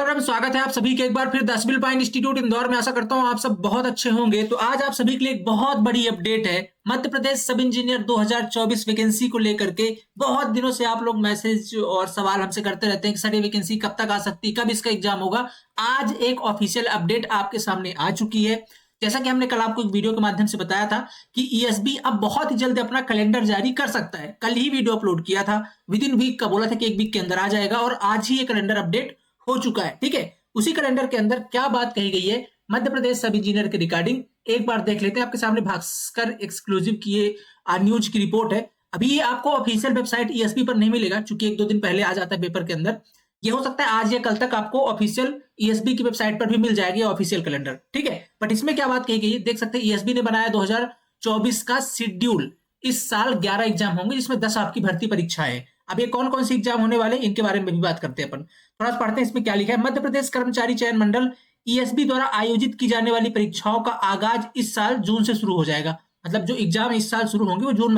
राम, स्वागत है आप सभी के एक बार फिर the civil point institute Indore में। आशा करता हूं आप सब बहुत अच्छे होंगे। तो आज आप सभी के लिए एक बहुत बड़ी अपडेट है। मध्य प्रदेश सब इंजीनियर 2024 वैकेंसी को लेकर के बहुत दिनों से आप लोग मैसेज और सवाल हमसे करते रहते हैं कि सर ये वैकेंसी कब तक आ सकती है, कब इसका एग्जाम होगा। आज एक ऑफिशियल अपडेट आपके सामने आ चुकी है। जैसा कि हमने कल आपको एक वीडियो के माध्यम से बताया था कि ईएसबी अब बहुत ही जल्द अपना कैलेंडर जारी कर सकता है। कल ही वीडियो अपलोड किया था, विद इन वीक का बोला था कि एक वीक के अंदर आ जाएगा, और आज ही ये कैलेंडर अपडेट हो चुका है। ठीक है, उसी कैलेंडर के अंदर क्या बात कही गई है मध्य प्रदेश सब इंजीनियर के रिगार्डिंग, एक बार देख लेते हैं। आपके सामने भास्कर एक्सक्लूसिव की ये न्यूज की रिपोर्ट है। अभी ये आपको ऑफिशियल वेबसाइट ईएसपी पर नहीं मिलेगा, क्योंकि एक दो दिन पहले आ जाता है पेपर के अंदर। ये हो सकता है आज या कल तक आपको ऑफिशियल ईएसबी की वेबसाइट पर भी मिल जाएगी ऑफिशियल कैलेंडर। ठीक है, बट इसमें क्या बात कही गई है देख सकते हैं। ईएसबी ने बनाया 2024 का शेड्यूल। इस साल 11 एग्जाम होंगे, जिसमें 10 आपकी भर्ती परीक्षाएं हैं। अब ये कौन कौन से एग्जाम होने वाले इनके बारे में भी बात करते हैं अपन। थोड़ा सा पढ़ते हैं इसमें क्या लिखा है। मध्य प्रदेश कर्मचारी चयन मंडल ईएसबी द्वारा आयोजित की जाने वाली परीक्षाओं का आगाज इस साल जून से शुरू हो जाएगा। मतलब जो एग्जाम इस साल शुरू होंगे वो जून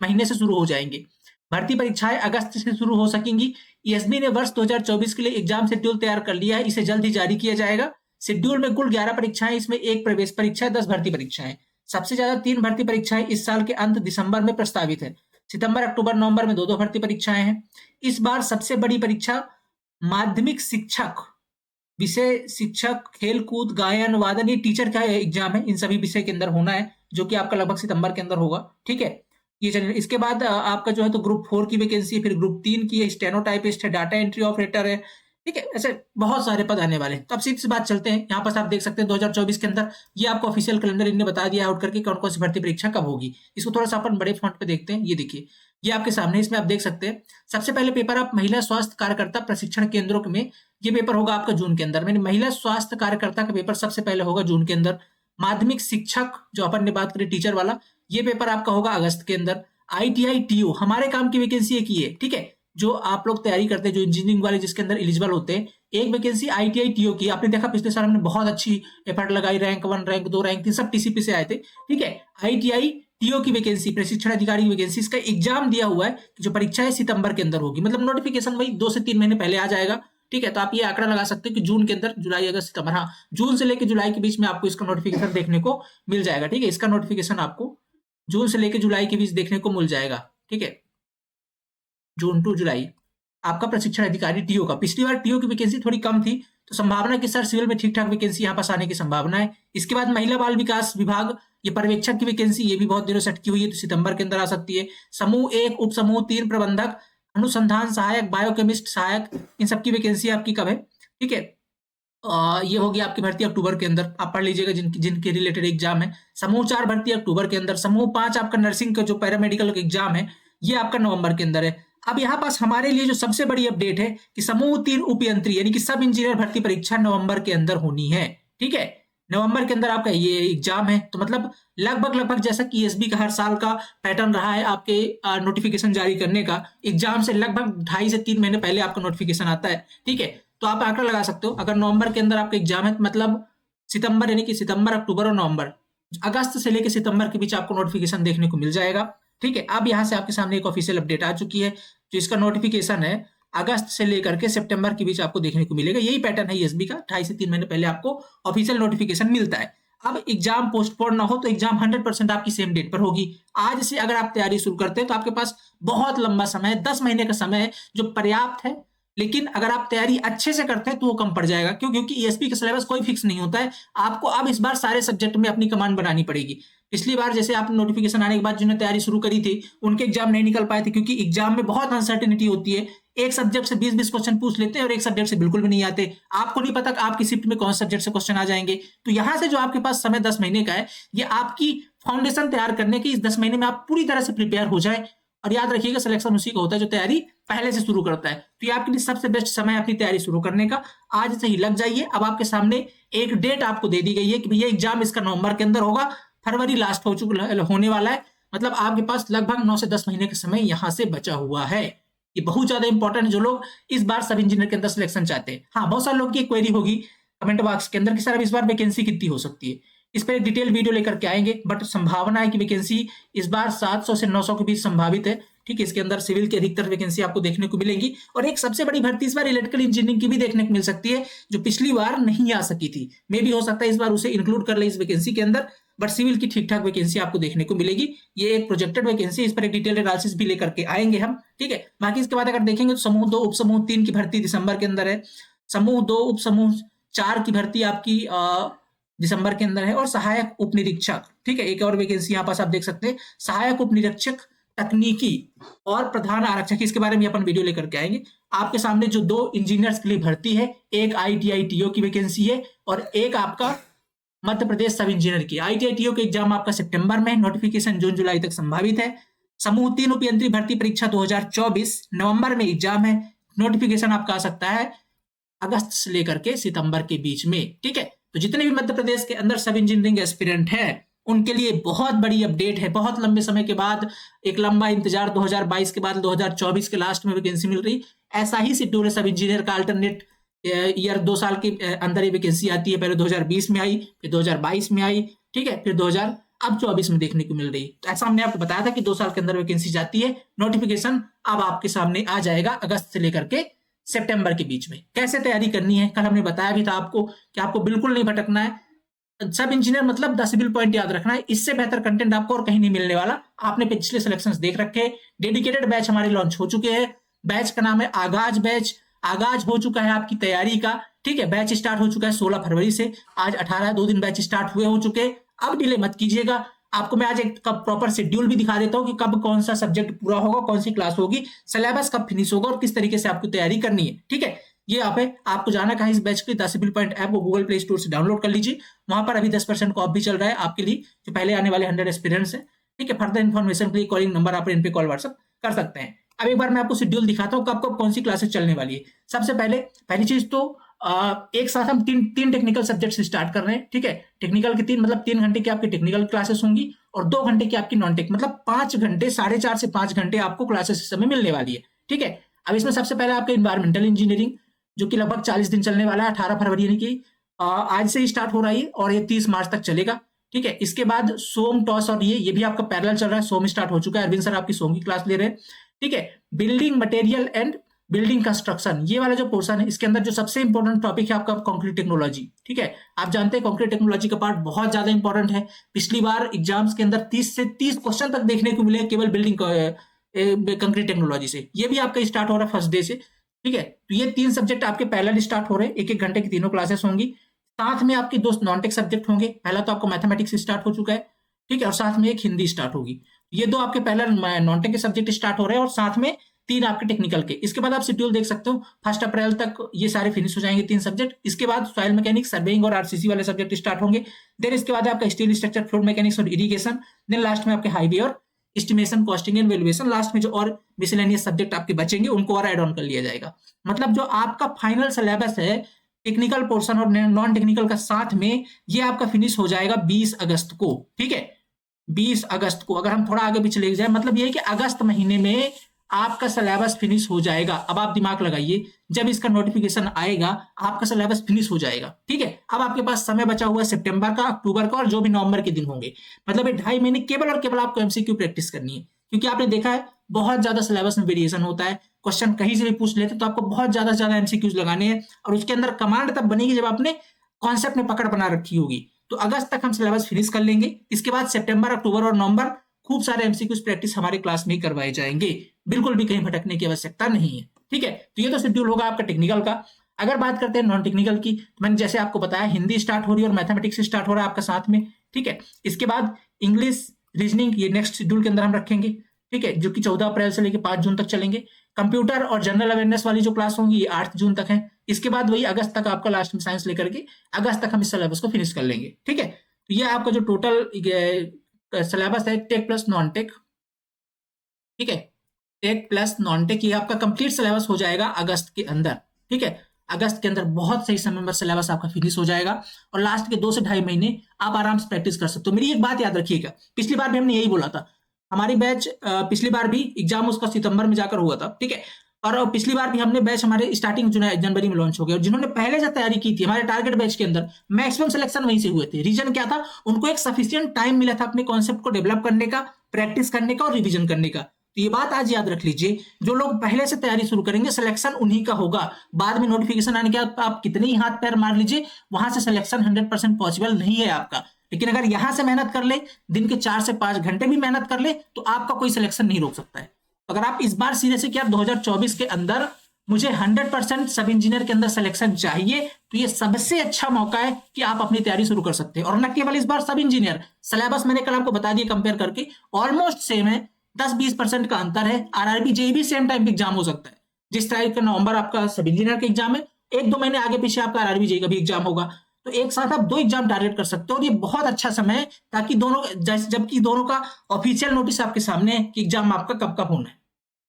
महीने से शुरू हो जाएंगे। भर्ती परीक्षाएं अगस्त से शुरू हो सकेंगी। ईएसबी ने वर्ष 2024 के लिए एग्जाम शेड्यूल तैयार कर लिया है, इसे जल्द ही जारी किया जाएगा। शेड्यूल में कुल 11 परीक्षाएं, इसमें एक प्रवेश परीक्षा, 10 भर्ती परीक्षाएं। सबसे ज्यादा 3 भर्ती परीक्षाएं इस साल के अंत दिसंबर में प्रस्तावित है। सितंबर, अक्टूबर, नवंबर में 2-2 भर्ती परीक्षाएं हैं। इस बार सबसे बड़ी परीक्षा माध्यमिक शिक्षक, विषय शिक्षक, खेलकूद, गायन, वादन, ये टीचर का एग्जाम है। इन सभी विषय के अंदर होना है, जो कि आपका लगभग सितंबर के अंदर होगा। ठीक है, ये चलिए। इसके बाद आपका जो है तो ग्रुप 4 की वैकेंसी है, फिर ग्रुप 3 की है, स्टेनोटाइपिस्ट है, डाटा एंट्री ऑपरेटर है। ठीक है, ऐसे बहुत सारे पद आने वाले हैं। तो अब सीधी सी बात चलते हैं। यहाँ पर आप देख सकते हैं 2024 के अंदर ये आपको ऑफिशियल कैलेंडर इन्होंने बता दिया आउट करके कौन कौन सी भर्ती परीक्षा कब होगी। इसको थोड़ा सा अपन बड़े फॉन्ट पे देखते हैं। ये देखिए, ये आपके सामने, इसमें आप देख सकते हैं सबसे पहले पेपर आप महिला स्वास्थ्य कार्यकर्ता प्रशिक्षण केंद्रों में ये पेपर होगा आपका जून के अंदर। मैंने महिला स्वास्थ्य कार्यकर्ता का पेपर सबसे पहले होगा जून के अंदर। माध्यमिक शिक्षक जो अपन ने बात करी टीचर वाला, ये पेपर आपका होगा अगस्त के अंदर। आईटीआई टीओ हमारे काम की वैकेंसी एक ही है। ठीक है, जो आप लोग तैयारी करते हैं, जो इंजीनियरिंग वाले जिसके अंदर एलिजिबल होते हैं, एक वैकेंसी आईटीआई टीओ की। आपने देखा पिछले साल हमने बहुत अच्छी एफर्ट लगाई, रैंक 1, रैंक 2, रैंक 3 सब टीसीपी से आए थे। ठीक है, आईटीआई टीओ की वैकेंसी, प्रशिक्षण अधिकारी की वैकेंसी, इसका एग्जाम दिया हुआ है। जो परीक्षा है सितंबर के अंदर होगी, मतलब नोटिफिकेशन वही 2 से 3 महीने पहले आ जाएगा। ठीक है, तो आप ये आंकड़ा लगा सकते हैं कि जून के अंदर, जुलाई, अगस्त, सितंबर, हाँ जून से लेकर जुलाई के बीच में आपको इसका नोटिफिकेशन देखने को मिल जाएगा। ठीक है, इसका नोटिफिकेशन आपको जून से लेकर जुलाई के बीच देखने को मिल जाएगा। ठीक है, जून टू जुलाई आपका प्रशिक्षण अधिकारी टीओ का। पिछली बार टीओ की वैकेंसी थोड़ी कम थी, तो संभावना कि सर सिविल में ठीक ठाक वैकेंसी यहाँ पास आने की संभावना है। इसके बाद महिला बाल विकास विभाग, ये पर्यवेक्षक की वैकेंसी, ये भी बहुत दिनों से अटकी हुई है, तो सितंबर के अंदर आ सकती है। समूह 1, उप समूह 3 प्रबंधक, अनुसंधान सहायक, बायोकेमिस्ट सहायक, इन सबकी वैकेंसी आपकी कब है। ठीक है, ये होगी आपकी भर्ती अक्टूबर के अंदर। आप पढ़ लीजिएगा जिनके रिलेटेड एग्जाम है। समूह 4 भर्ती अक्टूबर के अंदर। समूह 5 आपका नर्सिंग का जो पैरामेडिकल एग्जाम है, ये आपका नवंबर के अंदर है। अब यहाँ पास हमारे लिए जो सबसे बड़ी अपडेट है कि समूह 3 उपयंत्री यानी कि सब इंजीनियर भर्ती परीक्षा नवंबर के अंदर होनी है। ठीक है, नवंबर के अंदर आपका ये एग्जाम है। तो मतलब लगभग जैसा कि ईएसबी का हर साल का पैटर्न रहा है आपके नोटिफिकेशन जारी करने का, एग्जाम से लगभग 2.5 से 3 महीने पहले आपका नोटिफिकेशन आता है। ठीक है, तो आप आंकड़ा लगा सकते हो, अगर नवंबर के अंदर आपका एग्जाम है तो मतलब सितंबर, यानी कि सितंबर, अक्टूबर और नवंबर, अगस्त से लेकर सितंबर के बीच आपको नोटिफिकेशन देखने को मिल जाएगा। ठीक है, अब यहाँ से आपके सामने एक ऑफिशियल अपडेट आ चुकी है, जो इसका नोटिफिकेशन है अगस्त से लेकर के सितंबर के बीच आपको देखने को मिलेगा। यही पैटर्न है ईएसबी का, 2.5 से 3 महीने पहले आपको ऑफिशियल नोटिफिकेशन मिलता है। अब एग्जाम पोस्टपोन ना हो तो एग्जाम 100% आपकी सेम डेट पर होगी। आज से अगर आप तैयारी शुरू करते हैं तो आपके पास बहुत लंबा समय है, 10 महीने का समय है, जो पर्याप्त है। लेकिन अगर आप तैयारी अच्छे से करते हैं तो वो कम पड़ जाएगा। क्यों? क्योंकि ईएसपी का सिलेबस कोई फिक्स नहीं होता है। आपको अब इस बार सारे सब्जेक्ट में अपनी कमांड बनानी पड़ेगी। पिछली बार जैसे आप नोटिफिकेशन आने के बाद जिन्होंने तैयारी शुरू करी थी, उनके एग्जाम नहीं निकल पाए थे, क्योंकि एग्जाम में बहुत अनसर्टेनिटी होती है। एक सब्जेक्ट से 20-20 क्वेश्चन पूछ लेते हैं और एक सब्जेक्ट से बिल्कुल भी नहीं आते। आपको नहीं पता कि आपकी शिफ्ट में कौन से सब्जेक्ट से क्वेश्चन आ जाएंगे। तो यहां से जो आपके पास समय 10 महीने का है, ये आपकी फाउंडेशन तैयार करने की, इस 10 महीने में आप पूरी तरह से प्रिपेयर हो जाए। और याद रखिएगा, सिलेक्शन उसी का होता है जो तैयारी पहले से शुरू करता है। तो ये आपके लिए सबसे बेस्ट समय है अपनी तैयारी शुरू करने का। आज से ही लग जाइए। अब आपके सामने एक डेट आपको दे दी गई है कि भैया एग्जाम इसका नवंबर के अंदर होगा, फरवरी लास्ट होने वाला है। मतलब आपके पास लगभग 9 से 10 महीने का समय यहां से बचा हुआ है। ये बहुत ज्यादा इंपॉर्टेंट है जो लोग इस बार सब इंजीनियर के अंदर सिलेक्शन चाहते हैं। हाँ, बहुत सारे लोग की क्वेरी होगी कमेंट बॉक्स के अंदर कि सर अब इस बार वैकेंसी कितनी हो सकती है। इस पर एक डिटेल वीडियो लेकर के आएंगे, बट संभावना है कि वैकेंसी इस बार 700 से 900 के बीच संभावित है। ठीक है, इसके अंदर सिविल की अधिकतर वैकेंसी आपको देखने को मिलेंगी और एक सबसे बड़ी भर्ती इस बार इलेक्ट्रिकल इंजीनियरिंग की भी देखने को मिल सकती है, जो पिछली बार नहीं आ सकी थी। मे भी हो सकता है इस बार उसे इंक्लूड कर ले इस वैकेंसी के अंदर, बट सिविल की ठीक ठाक वैकेंसी आपको देखने को मिलेगी। ये एक प्रोजेक्टेड वैकेंसी, इस पर एक डिटेल एनालिसिस भी लेकर के आएंगे हम, ठीक है। बाकी इसके बाद अगर देखेंगे तो समूह 2 उपसमूह 3 की भर्ती दिसंबर के अंदर है, समूह 2 उपसमूह 4 की भर्ती आपकी दिसंबर के अंदर है, और सहायक उप निरीक्षक, ठीक है, एक और वैकेंसी यहाँ पास आप देख सकते हैं, सहायक उप निरीक्षक तकनीकी और प्रधान आरक्षक, इसके बारे में अपन वीडियो लेकर के आएंगे। आपके सामने जो 2 इंजीनियर्स के लिए भर्ती है, एक ITI TO की वैकेंसी है और एक आपका मध्य प्रदेश सब इंजीनियर की। ITI TO के एग्जाम आपका सितंबर में, नोटिफिकेशन जून जुलाई तक संभावित है। समूह 3 उपयंत्री भर्ती परीक्षा 2024 नवंबर में एग्जाम है, नोटिफिकेशन आपका आ सकता है अगस्त से लेकर के सितंबर के बीच में, ठीक है। तो जितने भी मध्य प्रदेश के अंदर सब इंजीनियरिंग एस्पिरेंट है उनके लिए बहुत बड़ी अपडेट है। बहुत लंबे समय के बाद, एक लंबा इंतजार, 2022 के बाद 2024 के लास्ट में वैकेंसी मिल रही। ऐसा ही शेड्यूल है सब इंजीनियर का, अल्टरनेट ईयर 2 साल के अंदर ये वैकेंसी आती है। पहले 2020 में आई, फिर 2022 में आई, ठीक है, फिर 2024 में देखने को मिल रही। तो ऐसा हमने आपको बताया था कि 2 साल के अंदर वैकेंसी जाती है। नोटिफिकेशन अब आपके सामने आ जाएगा अगस्त से लेकर के सितंबर के बीच में। कैसे तैयारी करनी है, कल हमने बताया भी था आपको कि आपको बिल्कुल नहीं भटकना है। सब इंजीनियर मतलब 10 सिविल पॉइंट याद रखना है, इससे बेहतर कंटेंट आपको और कहीं नहीं मिलने वाला। आपने पिछले सिलेक्शंस देख रखे हैं, डेडिकेटेड बैच हमारे लॉन्च हो चुके हैं। बैच का नाम है आगाज बैच, आगाज हो चुका है आपकी तैयारी का, ठीक है। बैच स्टार्ट हो चुका है 16 फरवरी से, आज 18 2 दिन बैच स्टार्ट हुए हो चुके हैं। अब डिले मत कीजिएगा, आपको मैं आज एक प्रॉपर शेड्यूल भी दिखा देता हूं कि कब कौन सा सब्जेक्ट पूरा होगा, कौन सी क्लास होगी, सिलेबस कब फिनिश होगा और किस तरीके से आपको तैयारी करनी है, ठीक है। ये आप है, आपको जाना कहा इस बैच के 10 सिविल पॉइंट ऐप को गूगल प्ले स्टोर से डाउनलोड कर लीजिए। वहां पर अभी 10% ऑफ भी चल रहा है आपके लिए, जो पहले आने वाले 100 एस्पिरेंट्स है, ठीक है। फर्दर इन्फॉर्मेशन के लिए कॉलिंग नंबर आप इन पे कॉल व्हाट्सएप कर सकते हैं। अब एक बार मैं आपको शेड्यूल दिखाता हूँ कब कब कौन सी क्लासेस चलने वाली है। सबसे पहली चीज तो एक साथ हम तीन टेक्निकल सब्जेक्ट स्टार्ट कर रहे हैं, ठीक है। टेक्निकल के 3 मतलब 3 घंटे की आपकी टेक्निकल क्लासेस होंगी और 2 घंटे की आपकी नॉन टेक, मतलब 5 घंटे, 4.5 से 5 घंटे आपको क्लासेस इस समय मिलने वाली है, ठीक है। अब इसमें सबसे पहले आपका इन्वायरमेंटल इंजीनियरिंग, जो कि लगभग 40 दिन चलने वाला है, 18 फरवरी यानी कि आज से ही स्टार्ट हो रहा है और ये 30 मार्च तक चलेगा, ठीक है। इसके बाद सोम, टॉस और ये भी आपका पैरेलल चल रहा है। सोम स्टार्ट हो चुका है, अरविंद सर आपकी सोम की क्लास ले रहे हैं, ठीक है। Building material and building construction, ये वाला जो पोर्शन है, इसके अंदर जो सबसे इंपॉर्टेंट टॉपिक है आपका कंक्रीट टेक्नोलॉजी, ठीक है। आप जानते हैं कंक्रीट टेक्नोलॉजी का पार्ट बहुत ज्यादा इंपॉर्टेंट है। पिछली बार एग्जाम्स के अंदर 30 से 30 क्वेश्चन तक देखने को मिले केवल बिल्डिंग कंक्रीट टेक्नोलॉजी से। ये भी आपका स्टार्ट हो रहा है फर्स्ट डे से, ठीक है। तो ये 3 सब्जेक्ट आपके पैरेलल स्टार्ट हो रहे हैं, 1-1 घंटे की तीनों क्लासेस होंगी। साथ में आपके 2 नॉन टेक सब्जेक्ट होंगे। पहला तो आपको मैथमेटिक्स स्टार्ट हो चुका है, ठीक है, और साथ में एक हिंदी स्टार्ट होगी। ये 2 आपके पैरेलल नॉन टेक के सब्जेक्ट स्टार्ट हो रहे हैं और साथ में 3 आपके टेक्निकल के। इसके बाद आप शेड्यूल देख सकते हो, 1 अप्रैल तक ये सारे फिनिश हो जाएंगे 3 सब्जेक्ट। इसके बाद सॉइल मैकेनिक्स, सर्वेइंग और आरसीसी वाले सब्जेक्ट स्टार्ट होंगे। देन इसके बाद आपका स्टील स्ट्रक्चर, फ्लूइड मैकेनिक्स और इरिगेशन। देन लास्ट में आपके हाईवे और estimation, costing and valuation. Last में जो और मिसलेनियस सब्जेक्ट आपके बचेंगे उनको और ऐड ऑन कर लिया जाएगा। मतलब जो आपका फाइनल सिलेबस है टेक्निकल पोर्शन और नॉन टेक्निकल का साथ में, ये आपका फिनिश हो जाएगा 20 अगस्त को, ठीक है। 20 अगस्त को अगर हम थोड़ा आगे पीछे ले जाए, मतलब ये है कि अगस्त महीने में आपका सिलेबस फिनिश हो जाएगा। अब आप दिमाग लगाइए, जब इसका नोटिफिकेशन आएगा आपका सिलेबस फिनिश हो जाएगा, ठीक है। अब आपके पास समय बचा हुआ है सितंबर का, अक्टूबर का और जो भी नवंबर के दिन होंगे। मतलब ये 2.5 महीने केवल और केवल आपको एमसीक्यू प्रैक्टिस करनी है, क्योंकि आपने देखा है बहुत ज्यादा सिलेबस में वेरिएशन होता है। क्वेश्चन कहीं से भी पूछ लेते तो आपको बहुत ज्यादा एमसीक्यूज लगाने हैं और उसके अंदर कमांड तब बनेगी जब आपने कॉन्सेप्ट में पकड़ बना रखी होगी। तो अगस्त तक हम सिलेबस फिनिश कर लेंगे। इसके बाद सितंबर, अक्टूबर और नवंबर खूब सारे एमसीक्यूज प्रैक्टिस हमारे क्लास में करवाए जाएंगे। बिल्कुल भी कहीं भटकने की आवश्यकता नहीं है, ठीक है। तो ये तो शेड्यूल होगा आपका टेक्निकल का। अगर बात करते हैं नॉन टेक्निकल की, तो मैंने जैसे आपको बताया हिंदी स्टार्ट हो रही है और मैथमेटिक्स स्टार्ट हो रहा है आपका साथ में, ठीक है। इसके बाद इंग्लिश, रीजनिंग, ये नेक्स्ट शेड्यूल के अंदर हम रखेंगे, ठीक है, जो कि 14 अप्रैल से लेकर 5 जून तक चलेंगे। कंप्यूटर और जनरल अवेयरनेस वाली जो क्लास होंगी ये 8 जून तक है। इसके बाद वही अगस्त तक आपका लास्ट में साइंस लेकर के अगस्त तक हम इस सिलेबस को फिनिश कर लेंगे, ठीक है। तो ये आपका जो टोटल सिलेबस है टेक प्लस नॉन टेक, ठीक है, टेक प्लस नॉन टेक, ये आपका कंप्लीट सिलेबस हो जाएगा अगस्त के अंदर, ठीक है। अगस्त के अंदर बहुत सही समय में सिलेबस आपका फिनिश हो जाएगा और लास्ट के 2 से 2.5 महीने आप आराम से प्रैक्टिस कर सकते हो। मेरी एक बात याद रखिएगा, पिछली बार भी हमने यही बोला था, हमारी बैच पिछली बार भी एग्जाम उसका सितंबर में जाकर हुआ था, ठीक है। और पिछली बार भी हमने बैच हमारे स्टार्टिंग जनवरी में लॉन्च हो गया और जिन्होंने पहले से तैयारी की थी हमारे टारगेट बैच के अंदर मैक्सिमम सिलेक्शन वहीं से हुए थे। रीजन क्या था, उनको एक सफिशिएंट टाइम मिला था अपने कॉन्सेप्ट को डेवलप करने का, प्रैक्टिस करने का और रिवीजन करने का। तो ये बात आज याद रख लीजिए, जो लोग पहले से तैयारी शुरू करेंगे सिलेक्शन उन्हीं का होगा। बाद में नोटिफिकेशन आने के बाद आप कितने ही हाथ पैर मार लीजिए, वहां से सिलेक्शन 100% पॉसिबल नहीं है आपका। लेकिन अगर यहां से मेहनत कर ले, दिन के 4 से 5 घंटे भी मेहनत कर ले, तो आपका कोई सिलेक्शन नहीं रोक सकता है। अगर आप इस बार सीधे से क्या 2024 के अंदर मुझे 100% सब इंजीनियर के अंदर सिलेक्शन चाहिए, तो ये सबसे अच्छा मौका है कि आप अपनी तैयारी शुरू कर सकते हैं। और न केवल इस बार सब इंजीनियर, सिलेबस मैंने कल आपको बता दिया कंपेयर करके, ऑलमोस्ट सेम है, 10-20% का अंतर है। आरआरबी जेईई भी सेम टाइम पे एग्जाम हो सकता है। जिस तारीख का नवंबर आपका सब इंजीनियर का एग्जाम है, 1-2 महीने आगे पीछे आपका आरआरबी जेईई का भी एग्जाम होगा। तो एक साथ आप 2 एग्जाम टारगेट कर सकते हो, और ये बहुत अच्छा समय है, ताकि दोनों, जबकि दोनों का ऑफिशियल नोटिस आपके सामने है कि एग्जाम आपका कब कब होना है।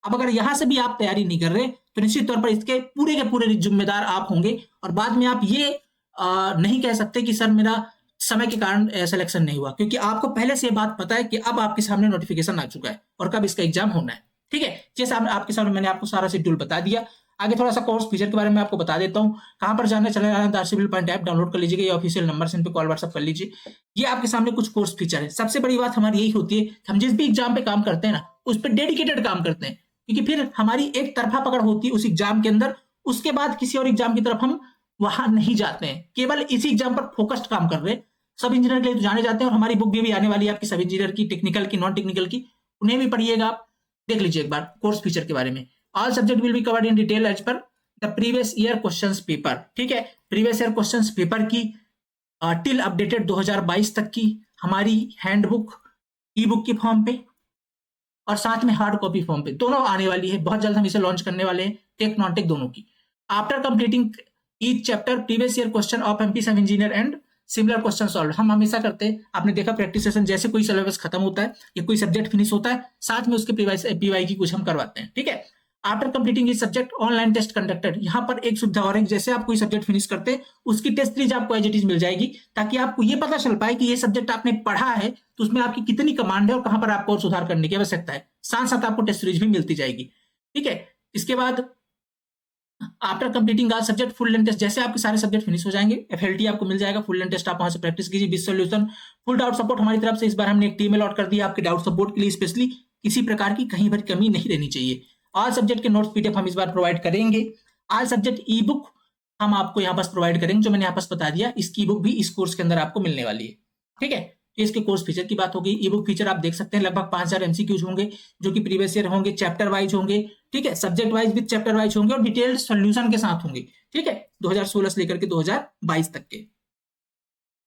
अब अगर यहां से भी आप तैयारी नहीं कर रहे, तो निश्चित तौर पर इसके पूरे के पूरे जिम्मेदार आप होंगे। और बाद में आप ये नहीं कह सकते कि सर मेरा समय के कारण सिलेक्शन नहीं हुआ, क्योंकि आपको पहले से ये बात पता है कि अब आपके सामने नोटिफिकेशन आ चुका है और कब इसका एग्जाम होना है। ठीक है, जैसे आपके सामने मैंने आपको सारा शेड्यूल बता दिया। आगे थोड़ा सा कोर्स फीचर के बारे में आपको बता देता हूँ। कहां पर जाना, चले जाना, दार्सिबिल पॉइंट ऐप डाउनलोड कर लीजिएगा, ये ऑफिशियल नंबर से इन पे कॉल व्हाट्सअप कर लीजिए। ये आपके सामने कुछ कोर्स फीचर है। सबसे बड़ी बात हमारी यही होती है कि हम जिस भी एग्जाम पे काम करते हैं ना, उस पर डेडिकेटेड काम करते हैं, क्योंकि फिर हमारी एक तरफा पकड़ होती है उस एग्जाम के अंदर। उसके बाद किसी और एग्जाम की तरफ हम वहां नहीं जाते हैं, केवल इसी एग्जाम पर फोकस्ड काम कर रहे हैं। सब इंजीनियर के लिए तो जाने जाते हैं, और हमारी बुक भी आने वाली है आपकी सब इंजीनियर की, टेक्निकल की, नॉन टेक्निकल की, उन्हें भी पढ़िएगा आप। देख लीजिए एक बार कोर्स फीचर के बारे में। All subject will be covered in detail as per the previous year questions paper. ठीक है, प्रीवियस ईयर क्वेश्चंस पेपर की टिल अपडेटेड 2022 तक की हमारी हैंडबुक ई बुक की फॉर्म पे, और साथ में हार्ड कॉपी फॉर्म पे, दोनों आने वाली है। बहुत जल्द हम इसे लॉन्च करने वाले हैं, टेक नॉन टेक दोनों की। After completing each chapter, previous year question of MP sub engineer and similar question solve. हम हमेशा करते हैं, आपने देखा प्रैक्टिस सेशन, जैसे कोई सिलेबस खत्म होता है या कोई सब्जेक्ट फिनिश होता है, साथ में उसके पीवाई की कुछ हम करवाते हैं। ठीक है, आफ्टर कंप्लीटिंग इस सब्जेक्ट ऑनलाइन टेस्ट कंडक्टेड। यहाँ पर एक सुविधा और है, जैसे आप कोई सब्जेक्ट फिनिश करते हैं, उसकी टेस्ट सीरीज आपको एज इट इज मिल जाएगी, ताकि आपको ये पता चल पाए कि ये सब्जेक्ट आपने पढ़ा है तो उसमें आपकी कितनी कमांड है और कहां पर आपको और सुधार करने की आवश्यकता है। साथ साथ आपको टेस्ट सीरीज भी मिलती जाएगी। ठीक है, इसके बाद after completing all subject full length test, जैसे आपके सारे सब्जेक्ट फिनिश हो जाएंगे, एफएलटी आपको मिल जाएगा, फुल लेंथ टेस्ट आप वहां से प्रैक्टिस कीजिए, with solution, full doubt support हमारी तरफ से। इस बार हमने एक टीम अलॉट कर दिया आपके डाउट सपोर्ट के लिए स्पेशली, किसी प्रकार की कहीं पर कमी नहीं रहनी चाहिए। ऑल सब्जेक्ट के नोट्स पीडीएफ हम इस बार प्रोवाइड करेंगे। ऑल सब्जेक्ट ई बुक हम आपको यहाँ पास प्रोवाइड करेंगे, जो मैंने यहाँ पास बता दिया, इसकी बुक भी इस कोर्स के अंदर आपको मिलने वाली है। ठीक है, इसके कोर्स फीचर की बात होगी। ई बुक फीचर आप देख सकते हैं, लगभग 5000 एमसीक्यूज होंगे, जो कि प्रीवियस ईयर होंगे, चैप्टर वाइज होंगे। ठीक है, subject wise with chapter wise होंगे, और डिटेल्ड सॉल्यूशन के साथ होंगे। ठीक है, 2016 से लेकर के 2022 तक के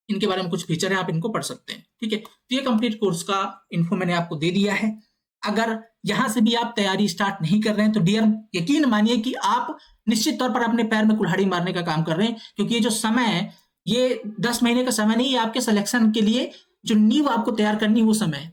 इनके बारे में कुछ फीचर है, आप इनको पढ़ सकते हैं। ठीक है, तो ये कंप्लीट कोर्स का इन्फो मैंने आपको दे दिया है। अगर यहां से भी आप तैयारी स्टार्ट नहीं कर रहे हैं, तो डियर यकीन मानिए कि आप निश्चित तौर पर अपने पैर में कुल्हाड़ी मारने का काम कर रहे हैं, क्योंकि ये जो समय है, ये 10 महीने का समय नहीं है। आपके सिलेक्शन के लिए जो नींव आपको तैयार करनी, वो समय है।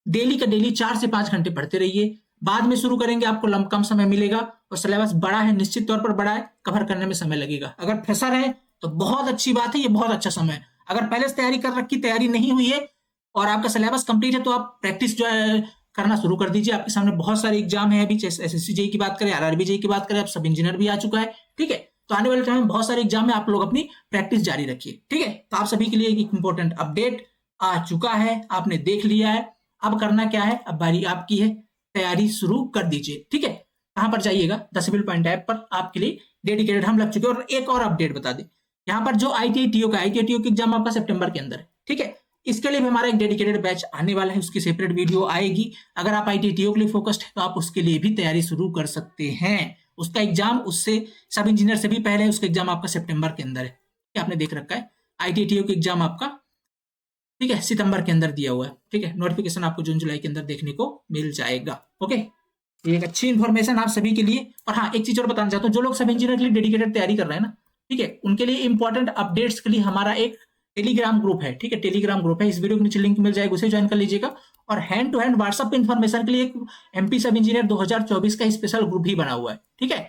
डेली का डेली 4 से 5 घंटे पढ़ते रहिए। बाद में शुरू करेंगे, आपको कम समय मिलेगा, और सिलेबस बड़ा है, निश्चित तौर पर बड़ा है, कवर करने में समय लगेगा। अगर फ्रेशर है तो बहुत अच्छी बात है, ये बहुत अच्छा समय है। अगर पहले से तैयारी कर रखी, तैयारी नहीं हुई है और आपका सिलेबस कंप्लीट है, तो आप प्रैक्टिस जो है करना शुरू कर दीजिए। आपके सामने बहुत सारे एग्जाम है अभी, एसएससी जेईई की बात करें, आरआरबी जेईई की बात करें, अब सब इंजीनियर भी आ चुका है। ठीक है, तो आने वाले टाइम में बहुत सारे एग्जाम में आप लोग अपनी प्रैक्टिस जारी रखिए। ठीक है, तो आप सभी के लिए एक इंपॉर्टेंट अपडेट आ चुका है, आपने देख लिया है। अब करना क्या है, अब बारी आपकी है, तैयारी शुरू कर दीजिए। ठीक है, कहां पर जाइएगा, दार्सिबिल पॉइंट ऐप पर आपके लिए डेडिकेटेड हम लग चुके हैं। और एक और अपडेट बता दें, यहाँ पर जो आईटीआई टीओ का एग्जाम आपका सितंबर के अंदर है। ठीक है, इसके लिए भी हमारा एक डेडिकेटेड बैच आने वाला है, उसकी सेपरेट वीडियो आएगी। अगर आप आईटीआई टीओ के लिए फोकस्ड है, तो आप उसके लिए भी तैयारी शुरू कर सकते हैं। उसका एग्जाम उससे सब इंजीनियर से भी पहले है, उसका एग्जाम आपका सितंबर के अंदर है। आपने देख रखा है, आईटीआई टीओ का एग्जाम आपका, ठीक है, सितंबर के अंदर दिया हुआ है। ठीक है, नोटिफिकेशन आपको जून जुलाई के अंदर देखने को मिल जाएगा। ओके, ये एक अच्छी इन्फॉर्मेशन आप सभी के लिए। और हाँ, एक चीज और बताना चाहता हूँ, जो लोग सब इंजीनियर के लिए डेडिकेटेड तैयारी कर रहे हैं ना, ठीक है, उनके लिए इंपॉर्टेंट अपडेट्स के लिए हमारा एक टेलीग्राम ग्रुप है। ठीक है, टेलीग्राम ग्रुप है, इस वीडियो के नीचे लिंक मिल जाएगा, उसे ज्वाइन कर लीजिएगा। और hand to hand WhatsApp information के लिए एक एमपी सब इंजीनियर 2024 का स्पेशल ग्रुप भी बना हुआ है। ठीक है,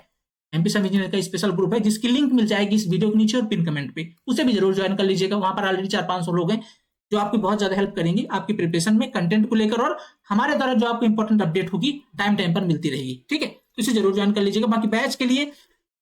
एमपी सब इंजीनियर का स्पेशल ग्रुप है, जिसकी लिंक मिल जाएगी इस वीडियो के नीचे और पिन कमेंट पे, उसे भी जरूर ज्वाइन कर लीजिएगा। वहां पर ऑलरेडी 400-500 लोग हैं, जो आपकी बहुत ज्यादा हेल्प करेंगे आपकी प्रिपरेशन में, कंटेंट को लेकर, और हमारे द्वारा जो आपको इंपॉर्टेंट अपडेट होगी टाइम टाइम पर मिलती रहेगी। ठीक है, तो इसे जरूर ज्वाइन कर लीजिएगा। बाकी बैच के लिए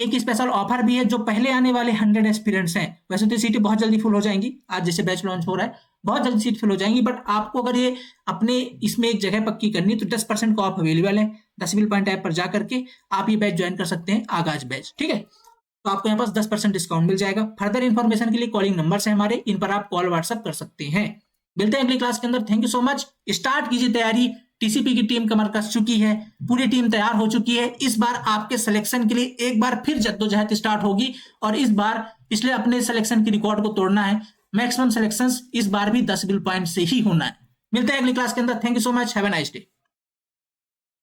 एक स्पेशल ऑफर भी है, जो पहले आने वाले 100 एस्पिरेंट्स हैं, वैसे तो सीटें बहुत जल्दी फुल हो जाएंगी आज जैसे बैच लॉन्च हो रहा है, बहुत जल्द सीट फिल हो जाएंगी। बट आपको अगर ये अपने इसमें एक जगह पक्की करनी है तो 10% को ऑफ अवेलेबल है। दसबिल पॉइंट ऐप पर जा करके आप ये बैच ज्वाइन कर सकते हैं, आगाज बैच, ठीक है। तो आपको यहाँ पास 10% डिस्काउंट मिल जाएगा। फर्दर इन्फॉर्मेशन के लिए कॉलिंग नंबर्स हैं हमारे, इन पर आप कॉल व्हाट्सअप कर सकते हैं। मिलते हैं अगली क्लास के अंदर। Thank you so much. Start कीजिए तैयारी। टीसीपी की टीम कमर कस चुकी है, पूरी टीम तैयार हो चुकी है। इस बार आपके सिलेक्शन के लिए एक बार फिर जद्दोजहद स्टार्ट होगी और इस बार इसलिए अपने सिलेक्शन की रिकॉर्ड को तोड़ना है। मैक्सिमम सिलेक्शंस इस बार भी 10 बिल पॉइंट से ही होना है। मिलते हैं अगली क्लास के अंदर। Thank you so much. Have a nice day.